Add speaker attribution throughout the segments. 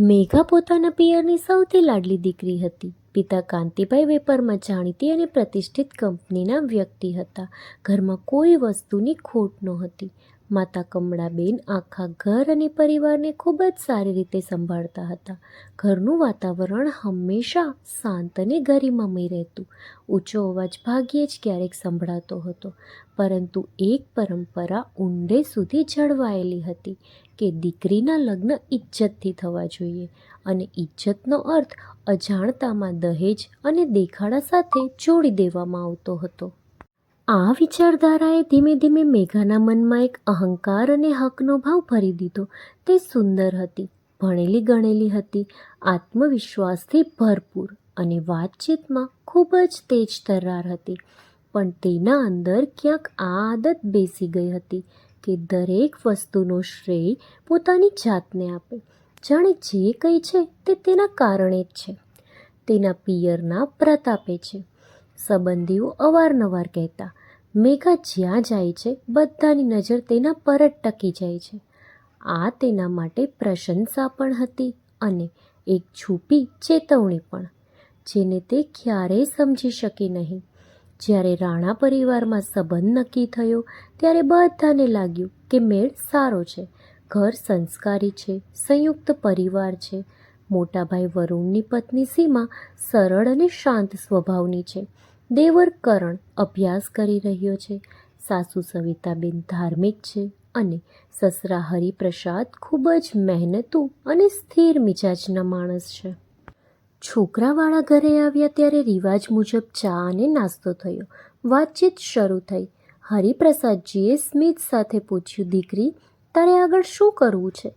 Speaker 1: મેઘા પોતાના પિયરની સૌથી લાડલી દીકરી હતી. પિતા કાંતિભાઈ વેપારમાં જાણીતી અને પ્રતિષ્ઠિત કંપનીના વ્યક્તિ હતા. ઘરમાં કોઈ વસ્તુની ખોટ નહોતી. માતા કમળાબેન આખા ઘર અને પરિવારને ખૂબ જ સારી રીતે સંભાળતા હતા. ઘરનું વાતાવરણ હંમેશા શાંત અને ગરિમામય રહેતું. ઊંચો અવાજ ભાગ્યે જ ક્યારેક સંભળાતો હતો, પરંતુ એક પરંપરા ઊંડે સુધી જળવાયેલી હતી કે દીકરીના લગ્ન ઇજ્જતથી થવા જોઈએ, અને ઇજ્જતનો અર્થ અજાણતામાં દહેજ અને દેખાડા સાથે જોડી દેવામાં આવતો હતો. આ વિચારધારાએ ધીમે ધીમે મેઘાના મનમાં એક અહંકાર અને હકનો ભાવ ભરી દીધો. તે સુંદર હતી, ભણેલી ગણેલી હતી, આત્મવિશ્વાસથી ભરપૂર અને વાતચીતમાં ખૂબ જ તેજ તર્રાર હતી. પણ તેના અંદર ક્યાંક આ આદત બેસી ગઈ હતી કે દરેક વસ્તુનો શ્રેય પોતાની જાતને આપે, જાણે જે કંઈ છે તે તેના કારણે જ છે, તેના પિયરના પ્રતાપે છે. સંબંધીઓ અવારનવાર કહેતા, મેઘા જ્યાં જાય છે બધાની નજર તેના પર જ ટકી જાય છે. આ તેના માટે પ્રશંસા પણ હતી અને એક છુપી ચેતવણી પણ, જેને તે ક્યારેય સમજી શકી નહીં. જ્યારે રાણા પરિવારમાં સંબંધ નક્કી થયો ત્યારે બધાને લાગ્યું કે મેળ સારો છે. ઘર સંસ્કારી છે, સંયુક્ત પરિવાર છે. મોટાભાઈ વરુણની પત્ની સીમા સરળ અને શાંત સ્વભાવની છે. દેવર કરણ અભ્યાસ કરી રહ્યો છે. સાસુ સવિતાબેન ધાર્મિક છે અને સસરા હરિપ્રસાદ ખૂબ જ મહેનતુ અને સ્થિર મિજાજના માણસ છે. છોકરાવાળા ઘરે આવ્યા ત્યારે રિવાજ મુજબ ચા અને નાસ્તો થયો. વાતચીત શરૂ થઈ. હરિપ્રસાદજીએ સ્મિત સાથે પૂછ્યું, દીકરી, તારે આગળ શું કરવું છે?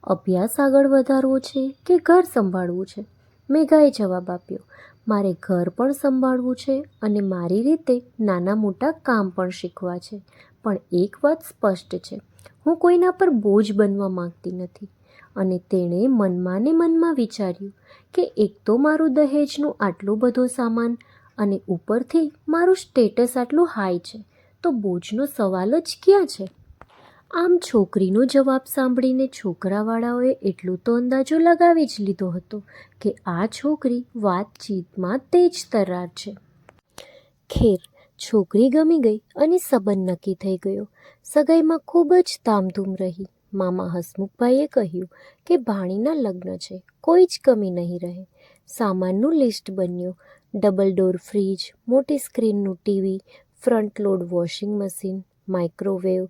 Speaker 1: અભ્યાસ આગળ વધારવો છે કે ઘર સંભાળવું છે? મેઘાએ જવાબ આપ્યો, મારે ઘર પણ સંભાળવું છે અને મારી રીતે નાના મોટા કામ પણ શીખવા છે. પણ એક વાત સ્પષ્ટ છે, હું કોઈના પર બોજ બનવા માંગતી નથી. અને તેણે મનમાં ને મનમાં વિચાર્યું કે એક તો મારું દહેજનું આટલું બધો સામાન અને ઉપરથી મારું સ્ટેટસ આટલું હાઈ છે, તો બોજનો સવાલ જ ક્યાં છે? આમ છોકરીનો જવાબ સાંભળીને છોકરાવાળાઓએ એટલું તો અંદાજો લગાવી જ લીધો હતો કે આ છોકરી વાતચીતમાં તેજ તર્રાર છે. ખેર, છોકરી ગમી ગઈ અને સંબંધ નક્કી થઈ ગયો. સગાઈમાં ખૂબ જ ધામધૂમ રહી. મામા હસમુખભાઈએ કહ્યું કે ભાણીના લગ્ન છે, કોઈ જ કમી નહીં રહે. સામાનનું લિસ્ટ બન્યું. ડબલ ડોર ફ્રીજ, મોટી સ્ક્રીનનું TV, front load washing machine, microwave,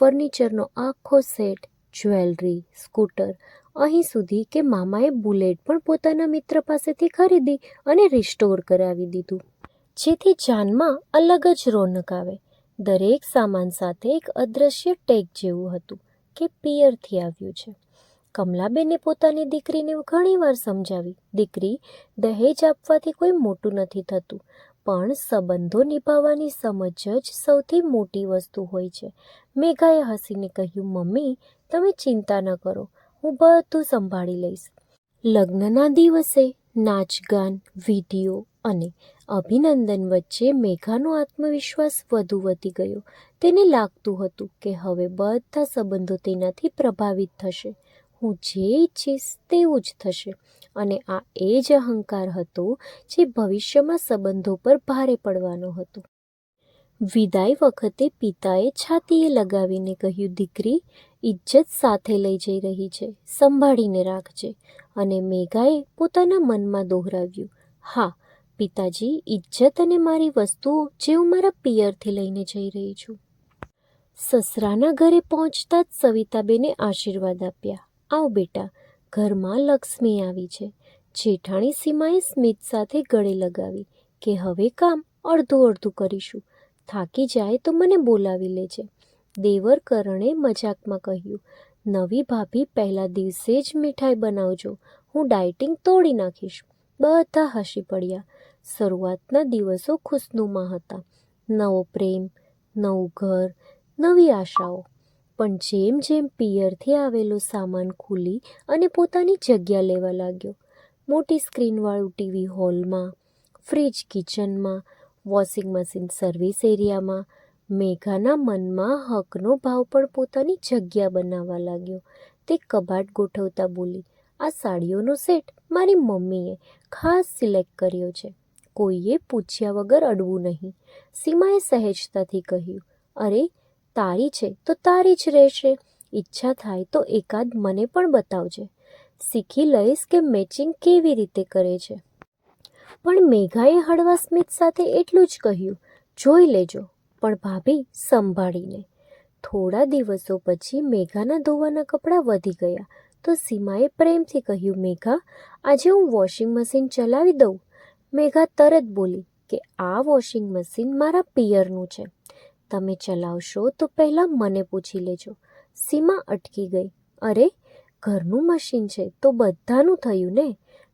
Speaker 1: ફર્નિચરનો આખો સેટ, જ્વેલરી, સ્કૂટર, અહીં સુધી કે મામાએ બુલેટ પણ પોતાના મિત્ર પાસેથી ખરીદી અને રિસ્ટોર કરાવી દીધું, જેથી જાનમાં અલગ જ રોનક આવે. દરેક સામાન સાથે એક અદ્રશ્ય ટેગ જેવું હતું કે પિયરથી આવ્યું છે. કમલાબેને પોતાની દીકરીને ઘણીવાર સમજાવી, દીકરી, દહેજ આપવાથી કોઈ મોટું નથી થતું, પણ સંબંધો નિભાવવાની સમજ જ સૌથી મોટી વસ્તુ હોય છે. મેઘાએ હસીને કહ્યું, મમ્મી, તમે ચિંતા ન કરો, હું બધું સંભાળી લઈશ. લગ્નના દિવસે નાચગાન, વિધિઓ અને અભિનંદન વચ્ચે મેઘાનો આત્મવિશ્વાસ વધુ વધી ગયો. તેને લાગતું હતું કે હવે બધા સંબંધો તેનાથી પ્રભાવિત થશે. હું જે ઈચ્છીશ તેવું જ થશે. અને આ એ જ અહંકાર હતો જે ભવિષ્યમાં સંબંધો પર ભારે પડવાનો હતો. વિદાય વખતે પિતાએ છાતીએ લગાવીને કહ્યું, દીકરી, ઇજ્જત સાથે લઈ જઈ રહી છે, સંભાળીને રાખજે. અને મેઘાએ પોતાના મનમાં દોહરાવ્યું, હા પિતાજી, ઇજ્જત અને મારી વસ્તુઓ જે હું મારા પિયરથી લઈને જઈ રહી છું. સસરાના ઘરે પહોંચતા જ સવિતાબેને આશીર્વાદ આપ્યા. આવ બેટા, ઘરમાં લક્ષ્મી આવી છે. જેઠાણી સીમાએ સ્મિત સાથે ગળે લગાવી કે હવે કામ અડધું અડધું કરીશું, થાકી જાય તો મને બોલાવી લેજે. દેવર કરણે મજાકમાં કહ્યું, નવી ભાભી પહેલા દિવસે જ મીઠાઈ બનાવજો, હું ડાયટિંગ તોડી નાખીશ. બધા હસી પડ્યા. શરૂઆતના દિવસો ખુશનુમા હતા. નવો પ્રેમ, નવું ઘર, નવી આશાઓ. પણ જેમ જેમ પિયરથી આવેલો સામાન ખુલી અને પોતાની જગ્યા લેવા લાગ્યો, મોટી સ્ક્રીનવાળું ટીવી હોલમાં, ફ્રીજ કિચનમાં, વોશિંગ મશીન સર્વિસ એરિયામાં, મેઘાના મનમાં હકનો ભાવ પણ પોતાની જગ્યા બનાવવા લાગ્યો. તે કબાટ ગોઠવતા બોલી, આ સાડીઓનો સેટ મારી મમ્મીએ ખાસ સિલેક્ટ કર્યો છે. કોઈએ પૂછ્યા વગર અડવું નહીં. સીમાએ સહેજતાથી કહ્યું, અરે તારી છે તો તારી જ રહેશે. ઈચ્છા થાય તો એકાદ મને પણ બતાવજે. શીખી લઈશ કે મેચિંગ કેવી રીતે કરે છે. પણ મેઘાએ હળવા સ્મિત સાથે એટલું જ કહ્યું, જોઈ લેજો, પણ ભાભી સંભાળીને. થોડા દિવસો પછી મેઘાના ધોવાના કપડાં વધી ગયા તો સીમાએ પ્રેમથી કહ્યું, મેઘા, આજે હું વોશિંગ મશીન ચલાવી દઉં. મેઘા તરત બોલી કે આ વોશિંગ મશીન મારા પિયરનું છે. તમે ચલાવશો તો પહેલાં મને પૂછી લેજો. સીમા અટકી ગઈ. અરે, ઘરનું મશીન છે તો બધાનું થયું ને.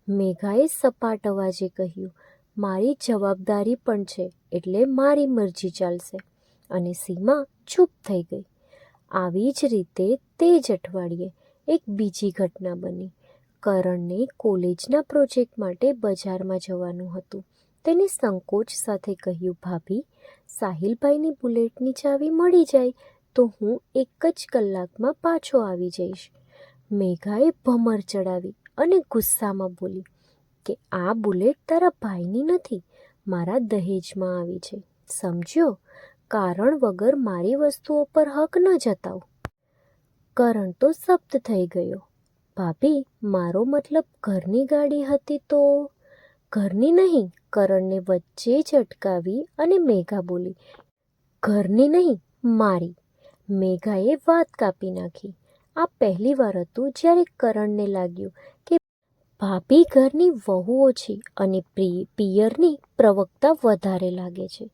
Speaker 1: મેઘાએ સપાટ અવાજે કહ્યું, મારી જવાબદારી પણ છે એટલે મારી મરજી ચાલશે. અને સીમા ચૂપ થઈ ગઈ. આવી જ રીતે તે જ અઠવાડિયે એક બીજી ઘટના બની. કરણને કોલેજના પ્રોજેક્ટ માટે બજારમાં જવાનું હતું. તેને સંકોચ સાથે કહ્યું, ભાભી, સાહિલભાઈની બુલેટની ચાવી મળી જાય તો હું એક જ કલાકમાં પાછો આવી જઈશ. મેઘાએ ભમર ચડાવી અને ગુસ્સામાં બોલી કે આ બુલેટ તારા ભાઈની નથી, મારા દહેજમાં આવી છે. સમજ્યો? કારણ વગર મારી વસ્તુઓ પર હક ન જતાવ. કરણ તો શબ્દ થઈ ગયો. ભાભી, મારો મતલબ ઘરની ગાડી હતી તો? ઘરની નહીં. કરણને વચ્ચે જ અટકાવી અને મેઘા બોલી, ઘરની નહીં, મારી. મેઘાએ વાત કાપી નાખી. આ પહેલી વાર હતું જ્યારે કરણને લાગ્યું કે ભાભી ઘરની વહુ ઓછી અને પિયરની પ્રવક્તા વધારે લાગે છે.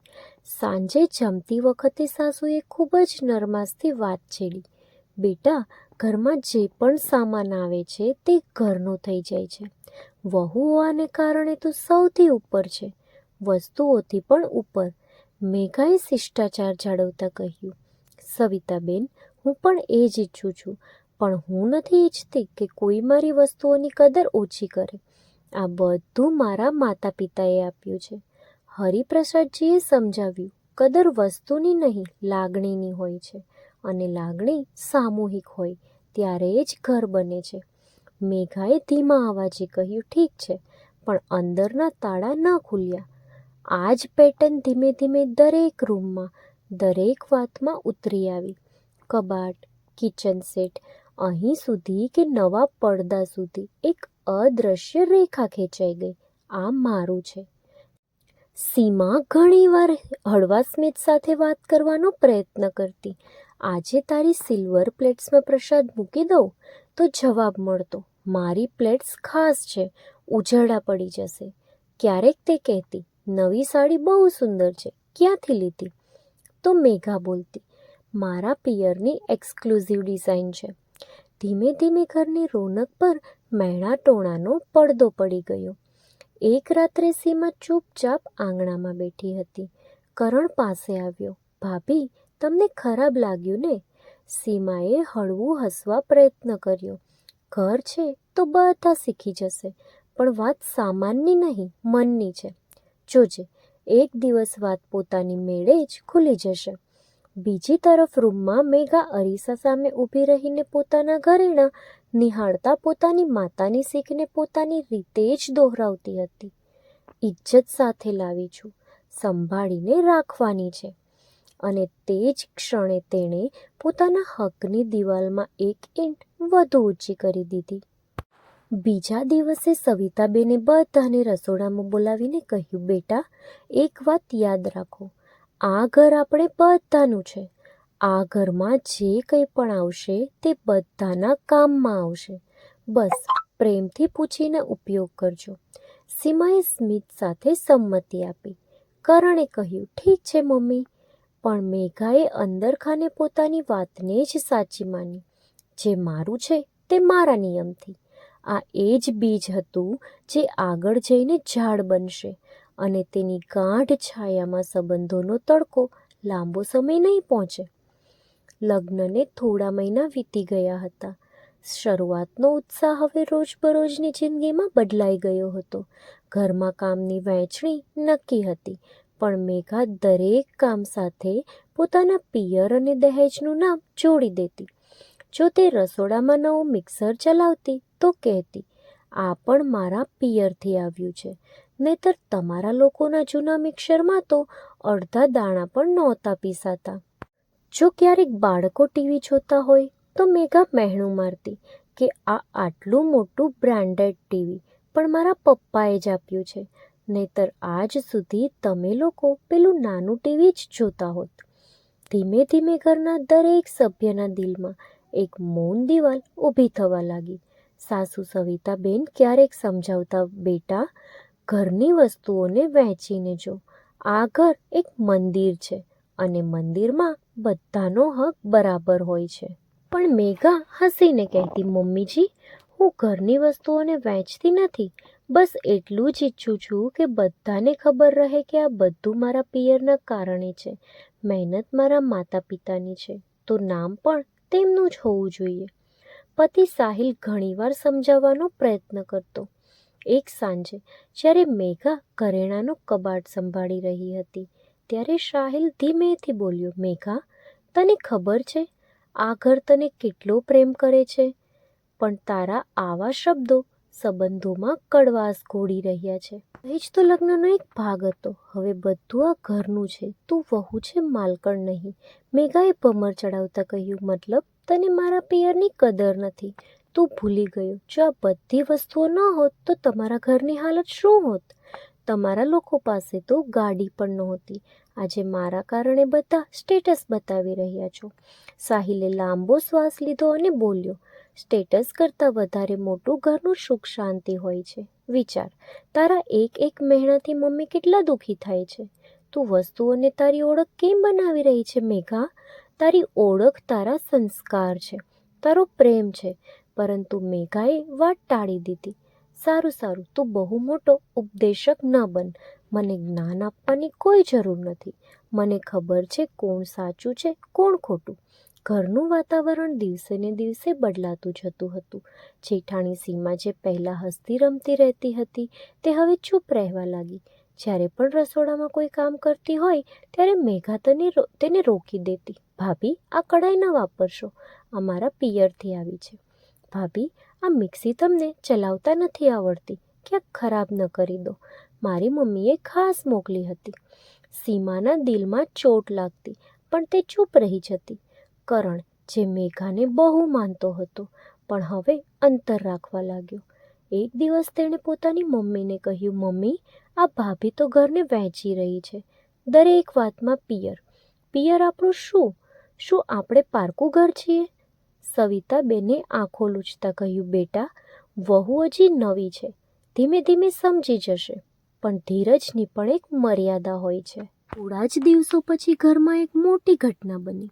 Speaker 1: સાંજે જમતી વખતે સાસુએ ખૂબ જ નરમાશથી વાત છેડી, બેટા, ઘરમાં જે પણ સામાન આવે છે તે ઘરનો થઈ જાય છે. વહુ હોવાને કારણે તું સૌથી ઉપર છે, વસ્તુઓથી પણ ઉપર. મેઘાએ શિષ્ટાચાર જાળવતા કહ્યું, સવિતાબેન, હું પણ એ જ ઈચ્છું છું, પણ હું નથી ઈચ્છતી કે કોઈ મારી વસ્તુઓની કદર ઓછી કરે. આ બધું મારા માતા પિતાએ આપ્યું છે. હરિપ્રસાદજીએ સમજાવ્યું, કદર વસ્તુની નહીં, લાગણીની હોય છે, અને લાગણી સામૂહિક હોય ત્યારે જ ઘર બને છે. મેઘાએ ધીમા અવાજે કહ્યું, ઠીક છે, પણ અંદરના તાળા ન ખુલ્યા. આ જ પેટર્ન ધીમે ધીમે દરેક રૂમમાં, દરેક વાતમાં ઉતરી આવી. કબાટ, કિચન સેટ, અહીં સુધી કે નવા પડદા સુધી એક અદ્રશ્ય રેખા ખેંચાઈ ગઈ. આ મારું છે. સીમા ઘણીવાર હળવા સ્મિત સાથે વાત કરવાનો પ્રયત્ન કરતી. આજે તારી સિલ્વર પ્લેટ્સમાં પ્રસાદ મૂકી દઉં તો જવાબ મળતો, મારી પ્લેટ્સ ખાસ છે, ઉજરડા પડી જશે. ક્યારેક તે કહેતી, નવી સાડી બહુ સુંદર છે, ક્યાંથી લીધી? તો મેઘા બોલતી, મારા પિયરની એક્સક્લુઝિવ ડિઝાઇન છે. ધીમે ધીમે ઘરની રોનક પર મહેણા ટોણાનો પડદો પડી ગયો. એક રાત્રે સીમા ચૂપચાપ આંગણામાં બેઠી હતી. કરણ પાસે આવ્યો. ભાભી, તમને ખરાબ લાગ્યું ને? સીમાએ હળવું હસવા પ્રયત્ન કર્યો. ઘર છે તો બધા શીખી જશે, પણ વાત સામાનની નહીં, મનની છે. જોજે, એક દિવસ વાત પોતાની મેળે જ ખુલી જશે. બીજી તરફ રૂમમાં મેઘા અરીસા સામે ઊભી રહીને પોતાના ઘરેણાં નિહાળતા પોતાની માતાની શીખને પોતાની રીતે જ દોહરાવતી હતી. ઇજ્જત સાથે લાવી છું, સંભાળીને રાખવાની છે. અને તે જ ક્ષણે તેણે પોતાના હકની દિવાલમાં 1 ઇંચ વધુ ઊંચી કરી દીધી. બીજા દિવસે સવિતાબેને બધાને રસોડામાં બોલાવીને કહ્યું, બેટા, એક વાત યાદ રાખો, આ ઘર આપણે બધાનું છે. આ ઘરમાં જે કંઈ પણ આવશે તે બધાના કામમાં આવશે. બસ પ્રેમથી પૂછીને ઉપયોગ કરજો. સીમાએ સ્મિત સાથે સંમતિ આપી. કરણે કહ્યું, ઠીક છે મમ્મી. પણ મેઘાએ અંદરખાને પોતાની વાતને જ સાચી માની. જે મારું છે તે મારા નિયમથી. આ એ જ બીજ હતું જે આગળ જઈને ઝાડ બનશે, અને તેની ગાઢ છાયામાં સંબંધોનો તડકો લાંબો સમય નહીં પહોંચે. લગ્નને થોડા મહિના વીતી ગયા હતા. શરૂઆતનો ઉત્સાહ હવે રોજબરોજની જિંદગીમાં બદલાઈ ગયો હતો. ઘરમાં કામની વહેંચણી નક્કી હતી, પણ મેઘા દરેક કામ સાથે પોતાના પિયર અને દહેજનું નામ જોડી દેતી. જો તે રસોડામાં નવું મિક્સર ચલાવતી તો કહેતી, આ પણ મારા પિયરથી આવ્યું છે, નહીતર તમારા લોકોના જૂના મિક્સરમાં તો અડધા દાણા પણ નહોતા પીસાતા. જો ક્યારેક બાળકો ટીવી જોતા હોય તો મેઘા મહેણું મારતી કે આ આટલું મોટું બ્રાન્ડેડ ટીવી પણ મારા પપ્પાએ જ આપ્યું છે, નહીતર આજ સુધી તમે લોકો પેલું નાનું ટીવી જ જોતા હોત. ધીમે ધીમે ઘરના દરેક સભ્યના દિલમાં એક મૌન દિવાલ ઊભી થવા લાગી. સાસુ સવિતાબેન ક્યારેક સમજાવતા, બેટા, ઘરની વસ્તુઓને વહેંચીને જો. આ ઘર એક મંદિર છે અને મંદિરમાં બધાનો હક બરાબર હોય છે. પણ મેઘા હસીને કહેતી, મમ્મીજી, હું ઘરની વસ્તુઓને વહેંચતી નથી. બસ એટલું જ ઈચ્છું છું કે બધાને ખબર રહે કે આ બધું મારા પિયરના કારણે છે. મહેનત મારા માતા પિતાની છે તો નામ પણ તેમનું જ હોવું જોઈએ. પતિ સાહિલ ઘણીવાર સમજાવવાનો પ્રયત્ન કરતો. એક સાંજે જ્યારે મેઘા ઘરેણાંનો કબાટ સંભાળી રહી હતી ત્યારે સાહિલ ધીમેથી બોલ્યો, મેઘા, તને ખબર છે આ ઘર તને કેટલો પ્રેમ કરે છે, પણ તારા આવા શબ્દો સંબંધોમાં કડવાશ ઘોડી રહ્યા છે. એ જ તો લગ્નનો એક ભાગ હતો. હવે બધું આ ઘરનું છે, તું વહુ છે, માલકણ નહીં. મેઘાએ ભમર ચડાવતા કહ્યું, મતલબ તને મારા પિયરની કદર નથી. તું ભૂલી ગયો, જો આ બધી વસ્તુઓ ન હોત તો તમારા ઘરની હાલત શું હોત? તમારા લોકો પાસે તો ગાડી પણ નહોતી. આજે મારા કારણે બધા સ્ટેટસ બતાવી રહ્યા છો. સાહિલે લાંબો શ્વાસ લીધો અને બોલ્યો, સ્ટેટસ કરતાં વધારે મોટું ઘરનું સુખ શાંતિ હોય છે. વિચાર, તારા એક એક મહેણાથી મમ્મી કેટલા દુઃખી થાય છે. તું વસ્તુઓને તારી ઓળખ કેમ બનાવી રહી છે મેઘા? તારી ઓળખ તારા સંસ્કાર છે, તારો પ્રેમ છે. પરંતુ મેઘાએ વાત ટાળી દીધી. સારું સારું, તું બહુ મોટો ઉપદેશક ન બન. મને જ્ઞાન આપવાની કોઈ જરૂર નથી. મને ખબર છે કોણ સાચું છે, કોણ ખોટું. ઘરનું વાતાવરણ દિવસે ને દિવસે બદલાતું જતું હતું. જેઠાણી સીમા જે પહેલાં હસતી રમતી રહેતી હતી તે હવે ચૂપ રહેવા લાગી. જ્યારે પણ રસોડામાં કોઈ કામ કરતી હોય ત્યારે મેઘા તેને રોકી દેતી. ભાભી, આ કડાઈ ન વાપરશો, અમારા પિયરથી આવી છે. ભાભી, આ મિક્સી તમને ચલાવતા નથી આવડતી, ક્યાંક ખરાબ ન કરી દો, મારી મમ્મીએ ખાસ મોકલી હતી. સીમાના દિલમાં ચોટ લાગતી પણ તે ચૂપ રહી જતી. કરણ, જે મેઘાને બહુ માનતો હતો, પણ હવે અંતર રાખવા લાગ્યો. એક દિવસ તેણે પોતાની મમ્મીને કહ્યું, મમ્મી, આ ભાભી તો ઘરને વહેંચી રહી છે. દરેક વાતમાં પિયર. પિયર આપણું શું? શું આપણે પારકું ઘર છીએ? સવિતાબેને આંખો લૂછતા કહ્યું, બેટા, વહુ હજી નવી છે, ધીમે ધીમે સમજી જશે. પણ ધીરજની પણ એક મર્યાદા હોય છે. થોડા જ દિવસો પછી ઘરમાં એક મોટી ઘટના બની.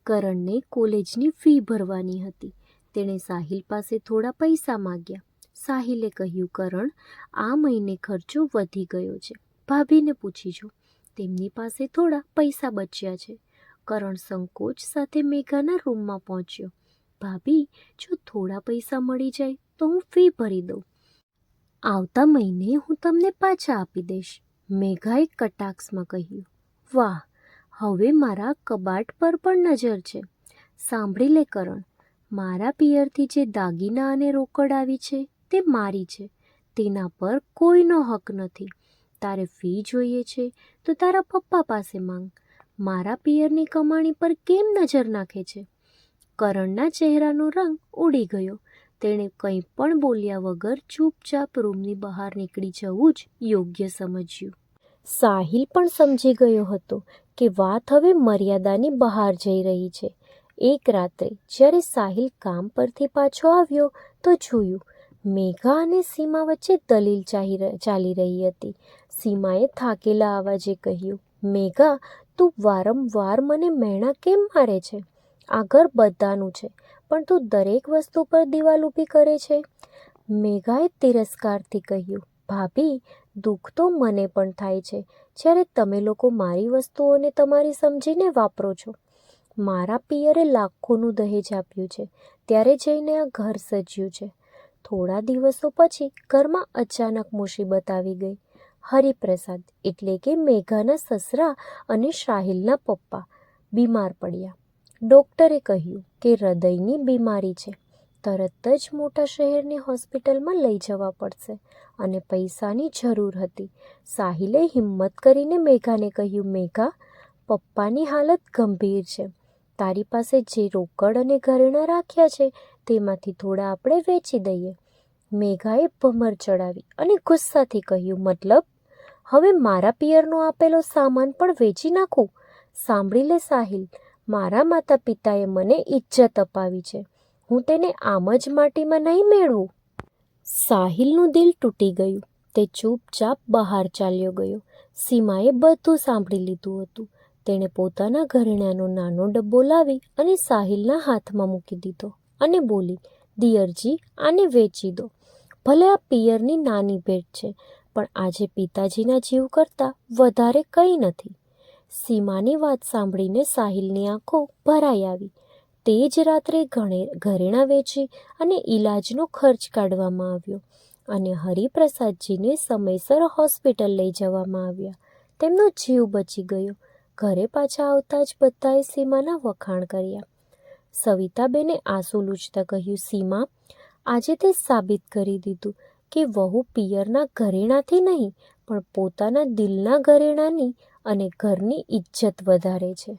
Speaker 1: કરણને કોલેજની ફી ભરવાની હતી. તેણે સાહિલ પાસે થોડા પૈસા માગ્યા. સાહિલે કહ્યું, કરણ, આ મહિને ખર્ચો વધી ગયો છે, ભાભીને પૂછી જો, તેમની પાસે થોડા પૈસા બચ્યા છે. કરણ સંકોચ સાથે મેઘાના રૂમમાં પહોંચ્યો. ભાભી, જો થોડા પૈસા મળી જાય તો હું ફી ભરી દઉં. આવતા મહિને હું તમને પાછા આપી દઈશ, મેઘાએ કટાક્ષમાં કહ્યું. વાહ, હવે મારા કબાટ પર પણ નજર છે. સાંભળી લે કરણ, મારા પિયરથી જે દાગીના અને રોકડ આવી છે તે મારી છે. તેના પર કોઈનો હક નથી. તારે ફી જોઈએ છે તો તારા પપ્પા પાસે માંગ. મારા પિયરની કમાણી પર કેમ નજર નાખે છે? કરણના ચહેરાનો રંગ ઉડી ગયો. તેણે કંઈ પણ બોલ્યા વગર ચૂપચાપ રૂમની બહાર નીકળી જવું જ યોગ્ય સમજ્યું. સાહિલ પણ સમજી ગયો હતો કે વાત હવે મર્યાદાની બહાર જઈ રહી છે. એક રાત્રે જ્યારે સાહિલ કામ પરથી પાછો આવ્યો તો જોયું મેઘા અને સીમા વચ્ચે દલીલ ચાલી રહી હતી. સીમાએ થાકેલા અવાજે કહ્યું, મેઘા, તું વારંવાર મને મહેણા કેમ મારે છે? આ ઘર બધાનું છે, પણ તું દરેક વસ્તુ પર દિવાલ ઊભી કરે છે. મેઘાએ તિરસ્કારથી કહ્યું, ભાભી, દુઃખ તો મને પણ થાય છે જ્યારે તમે લોકો મારી વસ્તુઓને તમારી સમજીને વાપરો છો. મારા પિયરે લાખોનું દહેજ આપ્યું છે ત્યારે જઈને આ ઘર સજ્યું છે. થોડા દિવસો પછી ઘરમાં અચાનક મુસીબત આવી ગઈ. હરિપ્રસાદ એટલે કે મેઘાના સસરા અને સાહિલના પપ્પા બીમાર પડ્યા. ડૉક્ટરે કહ્યું કે હૃદયની બીમારી છે. તરત જ મોટા શહેરની હોસ્પિટલમાં લઈ જવા પડશે અને પૈસાની જરૂર હતી. સાહિલે હિંમત કરીને મેઘાને કહ્યું, મેઘા, પપ્પાની હાલત ગંભીર છે. તારી પાસે જે રોકડ અને ઘરેણાં રાખ્યા છે તેમાંથી થોડા આપણે વેચી દઈએ. મેઘાએ ભમર ચડાવી અને ગુસ્સાથી કહ્યું, મતલબ હવે મારા પિયરનો આપેલો સામાન પણ વેચી નાખું? સાંભળી લે સાહિલ, મારા માતા પિતાએ મને ઇજ્જત અપાવી છે. હું તેને આમ જ માટીમાં નહીં મેળવું. સાહિલનું દિલ તૂટી ગયું. તે ચૂપચાપ બહાર ચાલ્યો ગયો. સીમાએ બધું સાંભળી લીધું હતું. તેણે પોતાના ઘરેણાંનો નાનો ડબ્બો લાવી અને સાહિલના હાથમાં મૂકી દીધો અને બોલી, દિયરજી, આને વેચી દો. ભલે આ પિયરની નાની ભેટ છે, પણ આજે પિતાજીના જીવ કરતાં વધારે કંઈ નથી. સીમાની વાત સાંભળીને સાહિલની આંખો ભરાઈ આવી. તે જ રાત્રે ઘરેણાં વેચી અને ઈલાજનો ખર્ચ કાઢવામાં આવ્યો અને હરિપ્રસાદજીને સમયસર હોસ્પિટલ લઈ જવામાં આવ્યા. તેમનો જીવ બચી ગયો. ઘરે પાછા આવતા જ બધાએ સીમાના વખાણ કર્યા. સવિતાબેને આંસુ લૂછતા કહ્યું, સીમા, આજે તે સાબિત કરી દીધું કે વહુ પિયરના ઘરેણાંથી નહીં પણ પોતાના દિલના ઘરેણાંની અને ઘરની ઇજ્જત વધારે છે.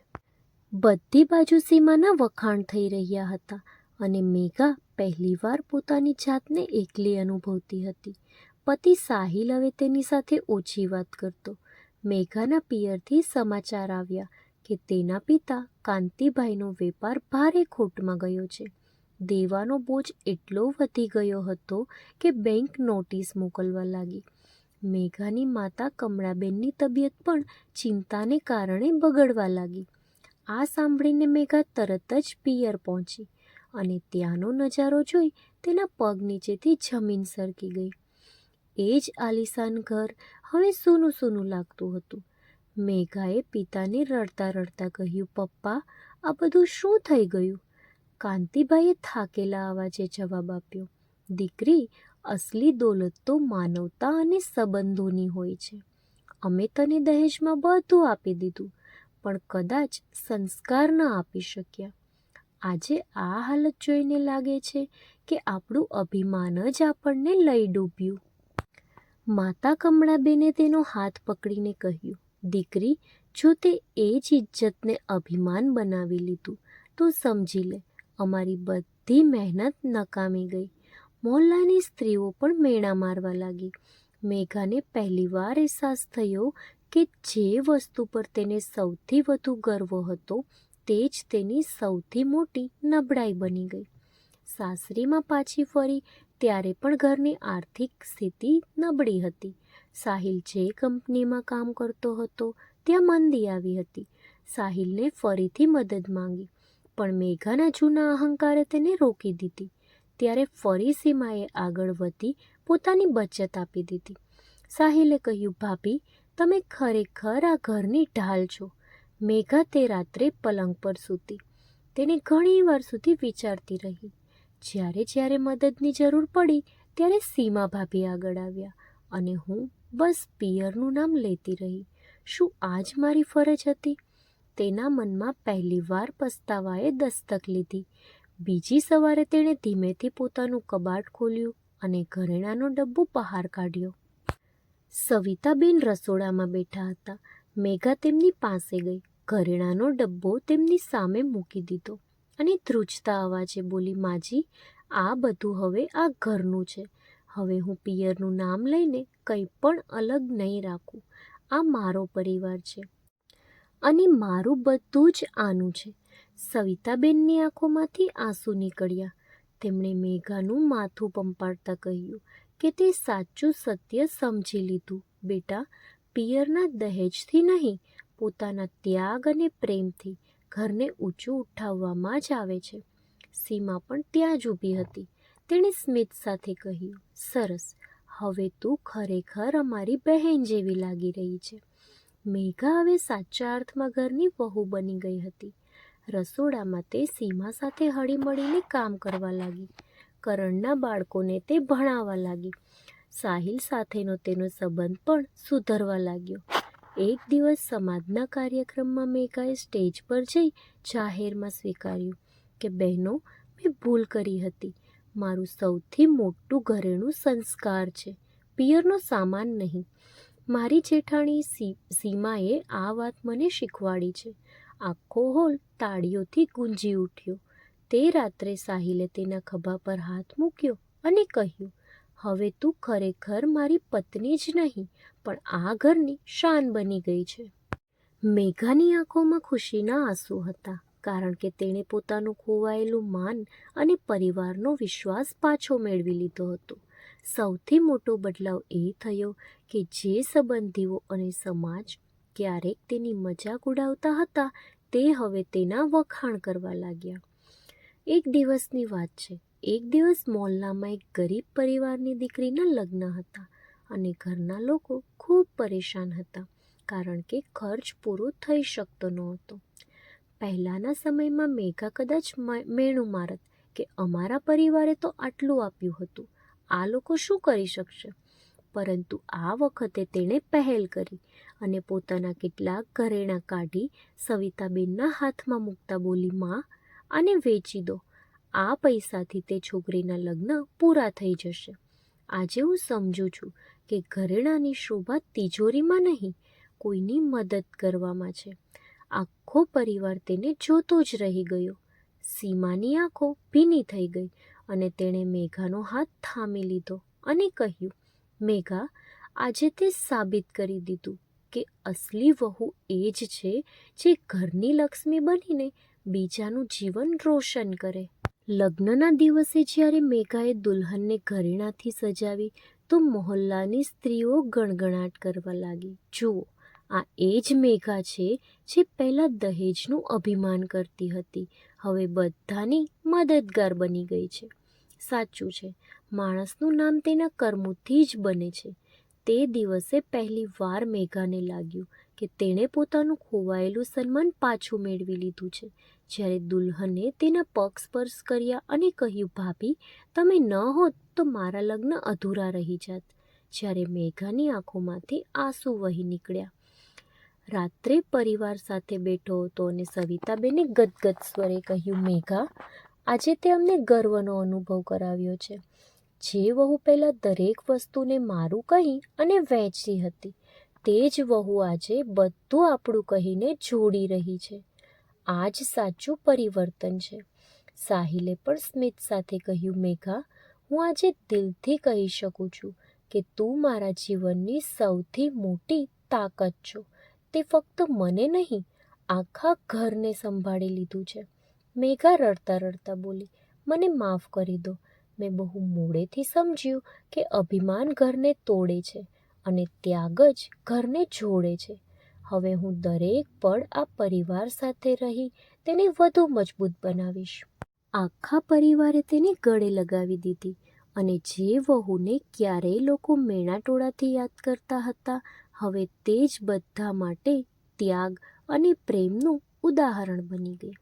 Speaker 1: બધી બાજુ સીમાના વખાણ થઈ રહ્યા હતા અને મેઘા પહેલીવાર પોતાની જાતને એકલી અનુભવતી હતી. પતિ સાહિલ હવે તેની સાથે ઓછી વાત કરતો. મેઘાના પિયરથી સમાચાર આવ્યા કે તેના પિતા કાંતિભાઈનો વેપાર ભારે ખોટમાં ગયો છે. દેવાનો બોજ એટલો વધી ગયો હતો કે બેંક નોટિસ મોકલવા લાગી. મેઘાની માતા કમળાબેનની તબિયત પણ ચિંતાને કારણે બગડવા લાગી. આ સાંભળીને મેઘા તરત જ પિયર પહોંચી અને ત્યાંનો નજારો જોઈ તેના પગ નીચેથી જમીન સરકી ગઈ. એ જ આલીશાન ઘર હવે સૂનું સૂનું લાગતું હતું. મેઘાએ પિતાને રડતા રડતા કહ્યું, પપ્પા, આ બધું શું થઈ ગયું? કાંતિભાઈએ થાકેલા અવાજે જવાબ આપ્યો, દીકરી, અસલી દોલત તો માનવતા અને સંબંધોની હોય છે. અમે તને દહેજમાં બધું આપી દીધું, પણ કદાચ સંસ્કાર ન આપી શક્યા. આજે આ હાલત જોઈને લાગે છે કે આપણું અભિમાન જ આપણને લઈ ડૂબ્યું. માતા કમળાબેને તેનો હાથ પકડીને કહ્યું, દીકરી, જો તે એ જ ઇજ્જતને અભિમાન બનાવી લીધું તો સમજી લે, અમારી બધી મહેનત નકામી ગઈ. મોહલ્લાની સ્ત્રીઓ પણ મેણા મારવા લાગી. મેઘાને પહેલીવાર અહેસાસ થયો કે જે વસ્તુ પર તેને સૌથી વધુ ગર્વ હતો તે જ તેની સૌથી મોટી નબળાઈ બની ગઈ. સાસરીમાં પાછી ફરી ત્યારે પણ ઘરની આર્થિક સ્થિતિ નબળી હતી. સાહિલ જે કંપનીમાં કામ કરતો હતો ત્યાં મંદી આવી હતી. સાહિલને ફરીથી મદદ માંગી, પણ મેઘાના જૂના અહંકારે તેને રોકી દીધી. ત્યારે ફરી સીમાએ આગળ વધી પોતાની બચત આપી દીધી. સાહિલે કહ્યું, ભાભી, તમે ખરેખર આ ઘરની ઢાલ છો. મેઘા તે રાત્રે પલંગ પર સૂતી. તેને ઘણી વાર સુધી વિચારતી રહી. જ્યારે મદદની જરૂર પડી ત્યારે સીમા ભાભી આગળ આવ્યા અને હું બસ પિયરનું નામ લેતી રહી. શું આ જ મારી ફરજ હતી? તેના મનમાં પહેલીવાર પસ્તાવાએ દસ્તક લીધી. બીજી સવારે તેણે ધીમેથી પોતાનું કબાટ ખોલ્યું અને ઘરેણાંનો ડબ્બો બહાર કાઢ્યો. સવિતાબેન રસોડામાં બેઠા હતા. મેઘા તેમની પાસે ગઈ, ઘરેણાંનો ડબ્બો તેમની સામે મૂકી દીધો અને ધ્રુજતા અવાજે બોલી, માજી, આ બધું હવે આ ઘરનું છે. હવે હું પિયરનું નામ લઈને કંઈ પણ અલગ નહીં રાખું. આ મારો પરિવાર છે અને મારું બધું જ આનું છે. સવિતાબેનની આંખોમાંથી આંસુ નીકળ્યા. તેમણે મેઘાનું માથું પંપાળતા કહ્યું કે તે સાચું સત્ય સમજી લીધું. બેટા, પિયરના દહેજથી નહીં, પોતાના ત્યાગ અને પ્રેમથી ઘરને ઊંચું ઉઠાવવામાં જ આવે છે. સીમા પણ ત્યાં જ ઊભી હતી. તેણે સ્મિત સાથે કહ્યું, સરસ, હવે તું ખરેખર અમારી બહેન જેવી લાગી રહી છે. મેઘા હવે સાચા અર્થમાં ઘરની વહુ બની ગઈ હતી. રસોડામાં તે સીમા સાથે હળીમળીને કામ કરવા લાગી. કરણના બાળકોને તે ભણાવવા લાગી. સાહિલ સાથેનો તેનો સંબંધ પણ સુધરવા લાગ્યો. એક દિવસ સમાજના કાર્યક્રમમાં મેઘાએ સ્ટેજ પર જઈ જાહેરમાં સ્વીકાર્યું કે બહેનો, મેં ભૂલ કરી હતી. મારું સૌથી મોટું ઘરેણું સંસ્કાર છે, પિયરનો સામાન નહીં. મારી જેઠાણી સીમાએ આ વાત મને શીખવાડી છે. આખો હોલ તાળીઓથી ગુંજી ઉઠ્યો. તે રાત્રે સાહિલે તેના ખભા પર હાથ મૂક્યો અને કહ્યું, હવે તું ખરેખર મારી પત્ની જ નહીં પણ આ ઘરની શાન બની ગઈ છે. મેઘાની આંખોમાં ખુશીના આંસુ હતા, કારણ કે તેણે પોતાનું ખોવાયેલું માન અને પરિવારનો વિશ્વાસ પાછો મેળવી લીધો હતો. સૌથી મોટો બદલાવ એ થયો કે જે સંબંધીઓ અને સમાજ ક્યારેક તેની મજાક ઉડાવતા હતા તે હવે તેના વખાણ કરવા લાગ્યા. એક દિવસની વાત છે. એક દિવસ મોહલ્લામાં એક ગરીબ પરિવારની દીકરીના લગ્ન હતા અને ઘરના લોકો ખૂબ પરેશાન હતા, કારણ કે ખર્ચ પૂરો થઈ શકતો નહોતો. પહેલાંના સમયમાં મેઘા કદાચ મેણું મારત કે અમારા પરિવારે તો આટલું આપ્યું હતું, આ લોકો શું કરી શકશે. પરંતુ આ વખતે તેણે પહેલ કરી અને પોતાના કેટલાક ઘરેણાં કાઢી સવિતાબેનના હાથમાં મૂકતા બોલી, માં, આને વેચી દો. આ પૈસાથી તે છોકરીના લગ્ન પૂરા થઈ જશે. આજે હું સમજું છું કે ઘરેણાંની શોભા તિજોરીમાં નહીં, કોઈની મદદ કરવામાં છે. આખો પરિવાર તેને જોતો જ રહી ગયો. સીમાની આંખો ભીની થઈ ગઈ અને તેણે મેઘાનો હાથ થામી લીધો અને કહ્યું, મેઘા, આજે તે સાબિત કરી દીધું કે અસલી વહુ એ જ છે જે ઘરની લક્ષ્મી બનીને બીજાનું જીવન રોશન કરે. લગ્નના દિવસે જ્યારે મેઘાએ દુલ્હનને ઘરેણાંથી સજાવી તો મોહલ્લાની સ્ત્રીઓ ગણગણાટ કરવા લાગી, જુઓ, આ એ જ મેઘા છે જે પહેલાં દહેજનું અભિમાન કરતી હતી, હવે બધાની મદદગાર બની ગઈ છે. સાચું છે, માણસનું નામ તેના કર્મોથી જ બને છે. તે દિવસે પહેલી વાર મેઘાને લાગ્યું કે તેણે પોતાનું ખોવાયેલું સન્માન પાછું મેળવી લીધું છે. જ્યારે દુલ્હને તેના પગ સ્પર્શ કર્યા અને કહ્યું, ભાભી, તમે ન હોત તો મારા લગ્ન અધૂરા રહી જાત. જ્યારે મેઘાની આંખોમાંથી આંસુ વહી નીકળ્યા. રાત્રે પરિવાર સાથે બેઠો હતો અને સવિતાબેને ગદગદ સ્વરે કહ્યું, મેઘા, આજે તે અમને ગર્વનો અનુભવ કરાવ્યો છે. જે વહુ પહેલાં દરેક વસ્તુને મારું કહી અને વહેંચી હતી, તે જ વહુ આજે બધું આપણું કહીને જોડી રહી છે. આ જ સાચું પરિવર્તન છે. સાહિલે પણ સ્મિત સાથે કહ્યું, મેઘા, હું આજે દિલથી કહી શકું છું કે તું મારા જીવનની સૌથી મોટી તાકાત છો. તે ફક્ત મને નહીં, આખા ઘરને સંભાળી લીધું છે. મેઘા રડતા રડતા બોલી, મને માફ કરી દો. મેં બહુ મોડેથી સમજ્યું કે અભિમાન ઘરને તોડે છે અને ત્યાગ જ ઘરને જોડે છે. હવે હું દરેક પળ આ પરિવાર સાથે રહી તેને વધુ મજબૂત બનાવીશ. આખા પરિવારે તેને ગળે લગાવી દીધી અને જે વહુને ક્યારેય લોકો મેણાટોળાથી યાદ કરતા હતા, હવે તે જ બધા માટે ત્યાગ અને પ્રેમનું ઉદાહરણ બની ગઈ.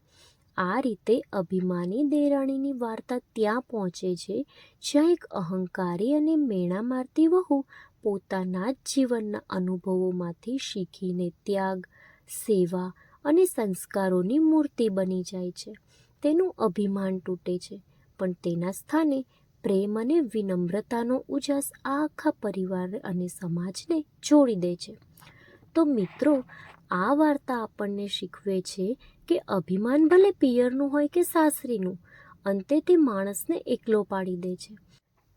Speaker 1: આ રીતે અભિમાની દેરાણીની વાર્તા ત્યાં પહોંચે છે જ્યાં એક અહંકારી અને મેણા મારતી વહુ પોતાના જ જીવનના અનુભવોમાંથી શીખીને ત્યાગ, સેવા અને સંસ્કારોની મૂર્તિ બની જાય છે. તેનું અભિમાન તૂટે છે, પણ તેના સ્થાને પ્રેમ અને વિનમ્રતાનો ઉજાસ આખા પરિવાર અને સમાજને જોડી દે છે. તો મિત્રો, આ વાર્તા આપણને શીખવે છે કે અભિમાન ભલે પિયરનું હોય કે સાસરીનું, અંતે તે માણસને એકલો પાડી દે છે.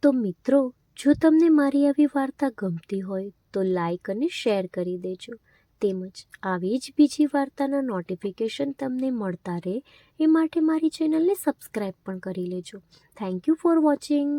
Speaker 1: તો મિત્રો, જો તમને મારી આવી વાર્તા ગમતી હોય તો લાઈક અને શેર કરી દેજો. તેમજ આવી જ બીજી વાર્તાના નોટિફિકેશન તમને મળતા રહે એ માટે મારી ચેનલને સબસ્ક્રાઈબ પણ કરી લેજો. Thank you for watching.